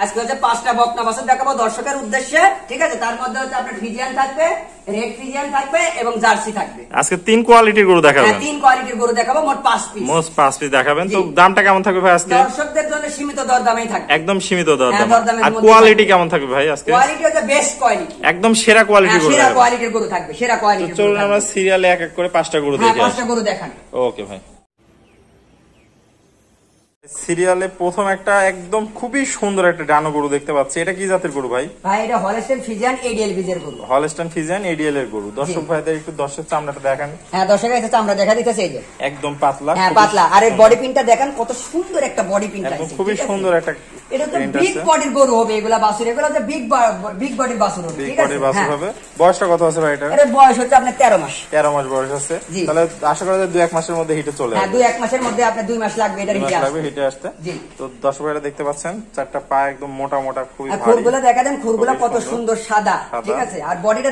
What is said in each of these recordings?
আজকে হচ্ছে 5টা বকনা বাছুর দেখাবো দর্শকের উদ্দেশ্যে, ঠিক আছে। তার মধ্যে হচ্ছে আপনার ফ্রিজিয়ান থাকবে, রেড ফ্রিজিয়ান থাকবে এবং জার্সি থাকবে। আজকে 3 কোয়ালিটির গরু দেখাবেন। হ্যাঁ 3 কোয়ালিটির গরু দেখাবো, মোট 5 পিস। মোট 5 পিস দেখাবেন। তো দামটা কেমন থাকবে ভাই আজকে? দর্শকদের জন্য সীমিত দরদামেই থাকবে, একদম সীমিত দরদাম। দরদামের আর মধ্যে কোয়ালিটি কেমন থাকবে ভাই আজকে? কোয়ালিটি হচ্ছে বেস্ট কোয়ালিটি, একদম সেরা কোয়ালিটির গরু। সেরা কোয়ালিটির গরু থাকবে, সেরা কোয়ালিটির। চলুন আমরা সিরিয়ালে এক এক করে 5টা গরু দেখি। হ্যাঁ 5টা গরু দেখান। ওকে ভাই। সিরিয়ালে প্রথম একটা একদম খুবই সুন্দর একটা ডানো গরু দেখতে পাচ্ছি। এটা কি জাতের গরু ভাই? ভাই এটা হলস্টাইন ফ্রিজিয়ান এডিএল বীজের গরু। হলস্টাইন ফ্রিজিয়ান এডিএল এর গরু। দর্শক ভাইদের একটু দর্শক চামড়াটা দেখান। হ্যাঁ দর্শকের কাছে চামড়া দেখা দিতেছে, এই যে একদম পাতলা। হ্যাঁ পাতলা। আর এর বডি পিনটা দেখেন কত সুন্দর একটা বডি পিন আছে, খুবই সুন্দর একটা। এটা তো বিগ বডির গরু হবে, এগুলা বাছুর, এগুলা তো বিগ বডির বাছুর হবে, ঠিক আছে। বিগ বডির বাছুর হবে। বয়সটা কত আছে ভাই এটা? এর বয়স হচ্ছে আপনার 13 মাস। 13 মাস বয়স আছে। তাহলে আশা করা যায় 2-1 মাসের মধ্যে হিটে চলে আসবে। হ্যাঁ 2-1 মাসের মধ্যে আপনার 2 মাস লাগবে এটা হিটে আসতে। জি। তো দর্শক ভাইরা দেখতে পাচ্ছেন চারটা পা একদম মোটা মোটা, খুবই ভারী। খুরগুলো দেখা দেন, খুরগুলো কত সুন্দর সাদা, ঠিক আছে। আর বডিটা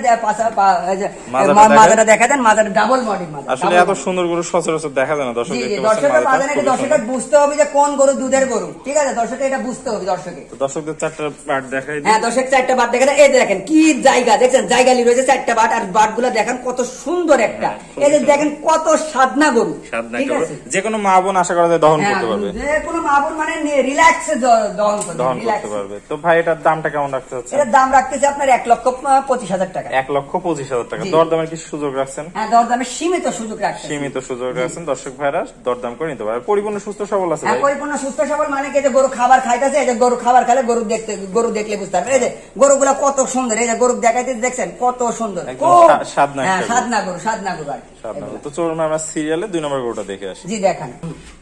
মাথাটা দেখা দেন, মাথাটা ডাবল বডি মাথা। আসলে এত সুন্দর গরু সচরাচর দেখা যায় না দর্শক। দর্শকের বুঝতে হবে যে কোন গরু দুধের গরু, ঠিক আছে। দর্শকের এটা বুঝতে হবে দর্শকের। দর্শকদের 4টা বাট দেখাই। হ্যাঁ দর্শক 4টা বাট দেখা দেন। এই দেখেন কি জায়গা, দেখছেন জায়গা লি রয়েছে 4টা বাট। আর বাট গুলা দেখেন কত সুন্দর একটা, এই যে দেখেন কত সাদনা গরু, ঠিক আছে। যে কোনো মা বোন আশা করা যায় দহন করতে পারবে। যে কোনো মা বোন মানে রিল্যাক্সে দহন করতে পারবে। তো ভাই এটার দামটা কেমন রাখতে হচ্ছে? এটার দাম রাখতেছে আপনার 1,25,000 টাকা। 1,25,000 টাকা। দরদামের কি সুযোগ রাখছেন? হ্যাঁ দরদামের সীমিত সুযোগ রাখছেন। সীমিত সুযোগ রাখছেন। দর্শক ভাইরা দরদাম করে নিতে পারে। পরিপূর্ণ সুস্থ সবল আছে। হ্যাঁ পরিপূর্ণ সুস্থ সবল মানে কি, যে গরু খাবার খাইতেছে, এই যে গরু খাবার খেলে গরু দেখলে বুঝতে পারবে। এই যে গরুগুলা কত সুন্দর, এই যে গরু দেখাইতে দেখছেন কত সুন্দর, সাদনা গরু। তো চলুন আমরা সিরিয়ালে 2 নম্বর গরুটা দেখে আসি। জি দেখান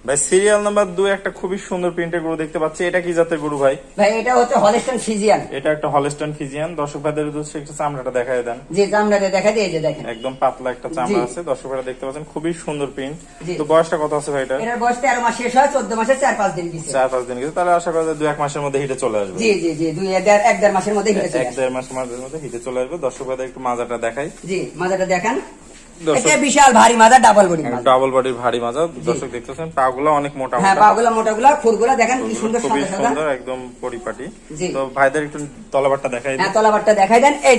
ভাই। সিরিয়াল নাম্বার 2 একটা খুবই সুন্দর প্রিন্টের গরু দেখতে পাচ্ছি। এটা কি জাতের গরু ভাই? ভাই এটা হচ্ছে হলস্টাইন ফ্রিজিয়ান। এটা একটা হলস্টাইন ফ্রিজিয়ান। দর্শক ভাইদের উদ্দেশ্যে একটু চামড়াটা দেখায় দেন। জি চামড়াটা দেখাই দিয়ে, এই যে দেখেন একদম পাতলা একটা চামড়া আছে। দর্শক ভাইরা দেখতে পাচ্ছেন খুবই সুন্দর প্রিন্ট। তো বয়সটা কত আছে ভাই এটা? এর বয়স 13 মাস শেষ হয়, 14 মাসের 4-5 দিন গেছে। 4-5 দিন গেছে। তাহলে আশা করা যায় 2-1 মাসের মধ্যে হিটে চলে আসবে। জি জি জি 1-1.5 মাসের মধ্যে হিটে চলে আসবে। 1-1.5 মাসের মধ্যে হিটে চলে আসবে। দর্শক ভাইদের একটু মাজাটা দেখাই। জি মাজাটা দেখান। এটা বিশাল ভারী মাজা, ডাবল বডি মাজা। ডাবল বডির ভারী মাজা। দর্শক দেখতেছেন পাগুলো অনেক মোটা মোটা। হ্যাঁ পাগুলো মোটাগুলো, খুরগুলো দেখেন কি সুন্দর সাদা সাদা, সুন্দর একদম পরিপাটি। তো ভাইদের একটু তলাবারটা দেখাই দেন। হ্যাঁ তলাবারটা দেখাই দেন। এই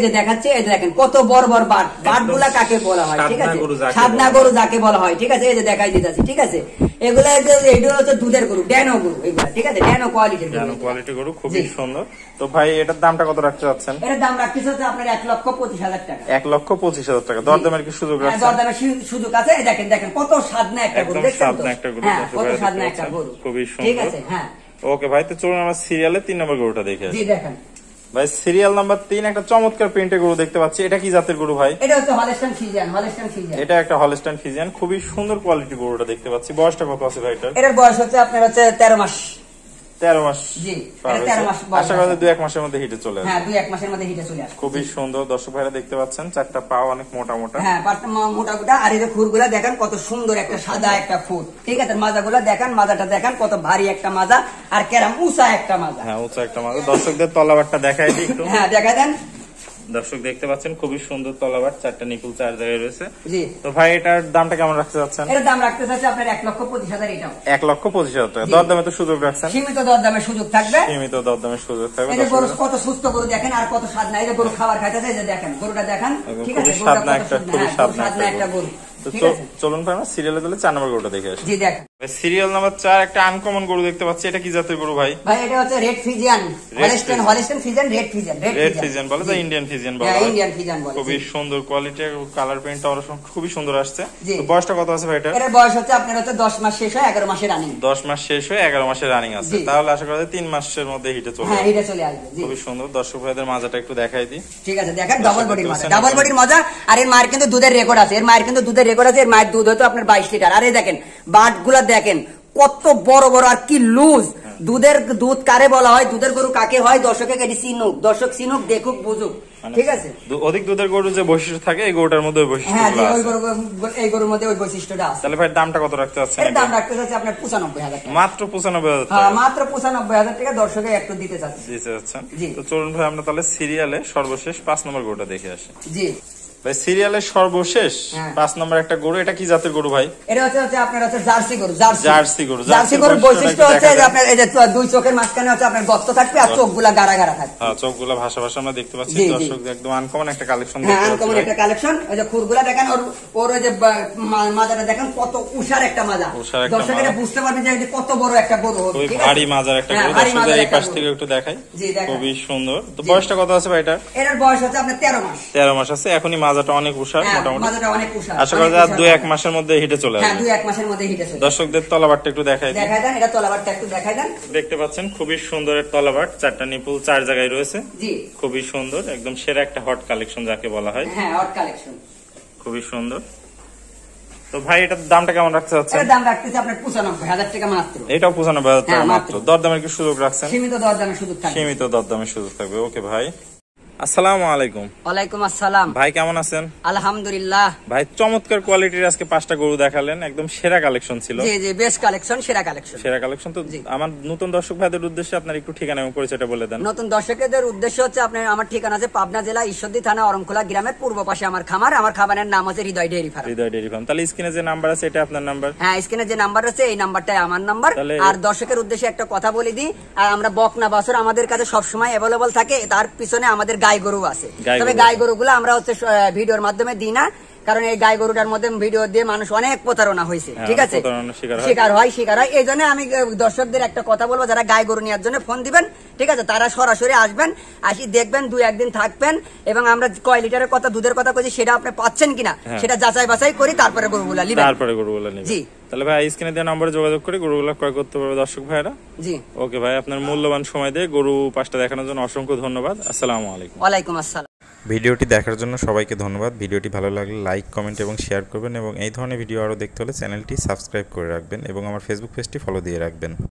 যে দেখাচ্ছি, এই যে দেখেন কত বড় বড় বাট। বাটগুলা কাকে বলা হয়, ঠিক আছে। সাদনা গরু যাকে বলা হয়, ঠিক আছে। এই যে দেখাই দিতেছি, ঠিক আছে। এগুলা এইগুলো হচ্ছে দুধের গরু, ড্যানো গরু এগুলা, ঠিক আছে। ড্যানো কোয়ালিটির গরু, খুবই সুন্দর। তো ভাই এটার দামটা কত রাখতে চাচ্ছেন? এটার দাম রাখতেছে হচ্ছে আপনার 1,25,000 টাকা। 1,25,000 টাকা। দরদামের কি সুযোগ রাখছেন? দরদামের সুযোগ আছে। দেখেন দেখেন কত সাদনা একটা গরু, দেখছেন তো? হ্যাঁ কত সাদনা একটা গরু, খুবই সুন্দর, ঠিক আছে। হ্যাঁ ওকে ভাই। তো চলুন আমরা সিরিয়ালে 3 নম্বর গরুটা দেখে আসি। জি দেখান ভাই। সিরিয়াল নাম্বার 3 একটা চমৎকার প্রিন্টের গরু দেখতে পাচ্ছি। এটা কি জাতের গরু ভাই? এটা হচ্ছে হলস্টাইন ফ্রিজিয়ান। এটা একটা হলস্টাইন ফ্রিজিয়ান। খুবই সুন্দর কোয়ালিটির গরুটা দেখতে পাচ্ছি। বয়সটা কত আছে ভাই এটার? এটার বয়স হচ্ছে আপনার হচ্ছে 13 মাস। 13 মাস। জি 13 মাস। আশা করা যায় 2-1 মাসের মধ্যে হিটে চলে আসবে। হ্যাঁ 2-1 মাসের মধ্যে হিটে চলে আসবে। খুবই সুন্দর। দর্শক ভাইরা দেখতে পাচ্ছেন চারটা পা অনেক মোটা মোটা। হ্যাঁ পাটা মোটা মোটা। আর এই যে খুরগুলা দেখেন কত সুন্দর একটা সাদা একটা খুর, ঠিক আছে। মাজাগুলা দেখেন, মাজাটা দেখেন কত ভারী একটা মাজা, আর কেরাম উঁচা একটা মাজা। হ্যাঁ উঁচা একটা মাজা। দর্শকদের তলাবারটা দেখাই দিই একটু। হ্যাঁ দেখাই দেন। দর্শক দেখতে পাচ্ছেন খুবই সুন্দর তলাবার, 4টা নিকুল 4 জায়গায় রয়েছে। জি। তো ভাই এটার দামটা কেমন রাখতে যাচ্ছেন? এর দাম রাখতে চাচ্ছি আপনার 1,25,000। এটাও 1,25,000 টাকা। দরদামে তো সুযোগ রাখছেন? সীমিত দরদামের সুযোগ থাকবে। সীমিত দরদামের সুযোগ থাকবে। এই যে গরু কত সুস্থ গরু দেখেন, আর কত সাদনা। এই যে গরু খাবার খাইতেছে, এই যে দেখেন গরুটা দেখেন, ঠিক আছে। সাদনা একটা, খুবই সাদনা একটা গরু। চলুন আমরা সিরিয়ালে তাহলে 4 নম্বর গরুটা দেখে আসি। জি দেখেন সিরিয়াল নাম্বার 4 একটা আনকমন গরু দেখতে পাচ্ছি। এটা কি জাতের গরু ভাই? ভাই এটা হচ্ছে red Friesian. Holstein Friesian, red Friesian বলে, ইন্ডিয়ান ফ্রিজিয়ান বলে। ইন্ডিয়ান ফ্রিজিয়ান বলে। খুবই সুন্দর কোয়ালিটি, কালার প্রিন্টটা খুবই সুন্দর আসছে। তো বয়সটা কত আছে ভাই এটা? এর বয়স হচ্ছে আপনার হচ্ছে 10 মাস শেষ হয় 11 মাসের রানিং। 10 মাস শেষ হয়ে 11 মাসের রানিং আছে। তাহলে আশা করা যায় 3 মাসের মধ্যে হিটে চলে আসবে। হ্যাঁ হিটে চলে আসবে। খুবই সুন্দর। দর্শক ভাইদের মাজাটা একটু দেখাই দিই। ঠিক আছে দেখেন, ডাবল বডির মাজা, ডাবল বডির মাজা। আর এর মায়ের কিন্তু দুধের রেকর্ড আছে। এর মায়ের কিন্তু দুধের রেকর্ড আছে। এর মায়ের দুধ হতো আপনার 22 লিটার। আর এই দেখেন বাটগুলা দেখেন কত বড় বড়, আর কি লুজ। দুধ কারে বলা হয়, দুধের গরু কাকে হয়, দর্শকের এটি চিনুক, দর্শক চিনুক, দেখুক, বুঝুক, ঠিক আছে। অধিক দুধের গরুর যে বৈশিষ্ট্য থাকে এই গরুটার মধ্যে ওই বৈশিষ্ট্যগুলো আছে। এই গরুর মধ্যে ওই বৈশিষ্ট্যটা আছে। তাহলে ভাই দামটা কত রাখতে চাচ্ছেন? এর দাম রাখতে চাচ্ছি আপনার 95,000 টাকা। মাত্র 95,000 টাকা। হ্যাঁ মাত্র 95,000 টাকা দর্শকে একটু দিতে চাচ্ছি। তো চলুন ভাই আমরা তাহলে সিরিয়ালে সর্বশেষ 5 নম্বর গরুটা দেখে আসি। জি। ভাই সিরিয়ালের সর্বশেষ হ্যাঁ। 5 নম্বর একটা গরু, এটা কি জাতের গরু ভাই? এটা হচ্ছে আপনার জার্সি গরু। জার্সি গরু। জার্সি গরুর বৈশিষ্ট্য হচ্ছে যে আপনার এই যে দুই চোখের মাঝখানে হচ্ছে আপনার গর্ত থাকবে আর চোখগুলা গাড়া গাড়া থাকবে। হ্যাঁ, চোখগুলা ভাষা ভাষা আমরা দেখতে পাচ্ছি। জি, জি। দর্শক একদম আনকমন একটা কালেকশন হ্যাঁ, দেখতে পাচ্ছি আনকমন ভাই। একটা কালেকশন। ওই যে খুরগুলা দেখেন, ওর ওই যে মাজাটা দেখেন কত উষার একটা মাজা। উষার একটা দর্শক এটা মাজা। বুঝতে পারবে যে এটা কত বড় একটা গরু হবে, খুবই ঠিক আছে? ভারী মাজার একটা হ্যাঁ, গরু। ভারী দর্শক মাজার এই একটা পাশ গরু। থেকে একটু দেখাই। জি, দেখান। খুবই সুন্দর। তো জি। বয়সটা কত আছে ভাই এটা? এটার বয়স হচ্ছে আপনার 13 মাস। 13 মাস আছে। এখনই মাজাটা অনেক উষার হ্যাঁ, মোটামুটি। মাজাটা অনেক উষার। আশা করা অনেক যায় আর উষার 2-1 মাজা। মাসের মধ্যে হিটে চলে হ্যাঁ, আসবে। 2-1 মাসের মধ্যে হিটে চলে। দর্শকদের তলাবারটা একটু দেখাই দিই। দেখাই দেন, এটা তলাবারটা একটু দেখাই দেন। দেখতে পাচ্ছেন খুবই সুন্দর এর তলাবাট, 4টা নিপুল 4 জায়গায় রয়েছে। জি। খুবই সুন্দর, একদম সেরা একটা হট কালেকশন যাকে বলা হয়। হ্যাঁ, হট কালেকশন। খুবই সুন্দর। তো ভাই এটার দামটা কেমন রাখতে চাচ্ছেন? এর দাম রাখতেছি আপনার 95,000 টাকা মাত্র। এটাও 95,000 টাকা হ্যাঁ, মাত্র। মাত্র। দরদামের কি সুযোগ রাখছেন? সীমিত দরদামে সুযোগ থাকবে। সীমিত দরদামের সুযোগ থাকবে। ওকে ভাই, আসসালামু আলাইকুম। ওয়ালাইকুম আসসালাম। ভাই কেমন আছেন? আলহামদুলিল্লাহ। ভাই চমৎকার কোয়ালিটির আজকে 5টা গরু দেখালেন, একদম সেরা কালেকশন ছিল। জি জি, বেস্ট কালেকশন, সেরা কালেকশন। সেরা কালেকশন। তো জি। আমার নতুন দর্শক ভাইদের উদ্দেশ্যে আপনার একটু ঠিকানা এবং পরিচয়টা বলে দেন। নতুন দর্শকদের উদ্দেশ্য হচ্ছে আপনার, আমার ঠিকানা আছে পাবনা জেলা ঈশ্বরদী থানা অরংখোলা গ্রামের পূর্ব পাশে আমার খামার। আমার খামারের নাম হচ্ছে হৃদয় ডেইরি ফার্ম। হৃদয় ডেইরি ফার্ম। তাহলে স্ক্রিনে যে নাম্বার আছে এটা আপনার নাম্বার? হ্যাঁ, স্ক্রিনে যে নাম্বার আছে এই নাম্বারটাই আমার নাম্বার। তাহলে- আর দর্শকের উদ্দেশ্যে একটা কথা বলে দিই, আর আমরা বকনা বাছুর আমাদের কাছে সবসময় অ্যাভেলেবল থাকে, তার পিছনে আমাদের গাই গরু আছে। গাই তবে গরু গাই গরুগুলো আমরা হচ্ছে ভিডিওর মাধ্যমে দিই না, কারণ এই গাই গরুটার মধ্যে ভিডিও দিয়ে মানুষ অনেক প্রতারণা হয়েছে, হ্যাঁ, ঠিক আছে? প্রতারণার শিকার হয়। শিকার হয়। এই জন্য আমি দর্শকদের একটা কথা বলবো, যারা গাই গরু নেওয়ার জন্য ফোন দিবেন, ঠিক আছে, তারা সরাসরি আসবেন, আসি দেখবেন, 2-1 দিন থাকবেন, এবং আমরা কয় লিটারের কথা, দুধের কথা কইছি সেটা আপনি পাচ্ছেন কিনা হ্যাঁ। সেটা যাচাই বাছাই করি, তারপরে গরুগুলা নিবেন। তারপরে গরুগুলো নেবেন। জি। তাহলে ভাই স্ক্রিনে দেওয়া নম্বরে যোগাযোগ করে গরুগুলো ক্রয় করতে পারবে দর্শক ভাইরা। জি। ওকে ভাই, আপনার মূল্যবান সময় দিয়ে গরু 5টা দেখানোর জন্য অসংখ্য ধন্যবাদ। আসসালামু আলাইকুম। ওয়ালাইকুম আসসালাম। ভিডিওটি দেখার জন্য সবাইকে ধন্যবাদ। ভিডিওটি ভালো লাগলে লাইক, কমেন্ট এবং শেয়ার করবেন, এবং এই ধরনের ভিডিও আরও দেখতে হলে চ্যানেলটি সাবস্ক্রাইব করে রাখবেন এবং আমার ফেসবুক পেজটি ফলো দিয়ে রাখবেন।